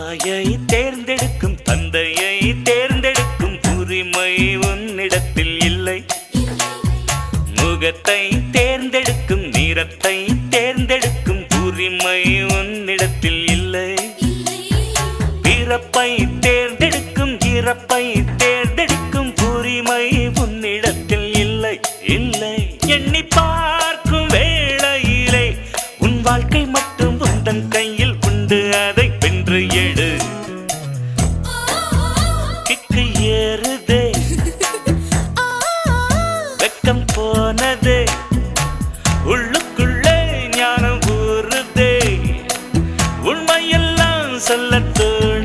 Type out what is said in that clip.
தாயை தேர்ந்தெடுக்கும் தந்தையை தேர்ந்தெடுக்கும் உரிமை உன்னிடத்தில் இல்லை. முகத்தை தேர்ந்தெடுக்கும் நிறத்தை தேர்ந்தெடுக்கும் உரிமை உன்னிடத்தில் இல்லை. பிறப்பை தேர்ந்தெடுக்கும் இறப்பை தேர்ந்தெடுக்கும் உரிமை உன்னிடத்தில் இல்லை. இல்லை எண்ணி பார்க்கும் வேளையிலே உன் வாழ்க்கை மட்டும் உந்தன் கையில் உண்டு. அதை வென்று எடு. கிக்கு ஏறுதே, வெக்கம் போனதே, உள்ளுக்குள்ளே ஞானம் ஊறுதே, உண்மையெல்லாம் சொல்லத்தோடு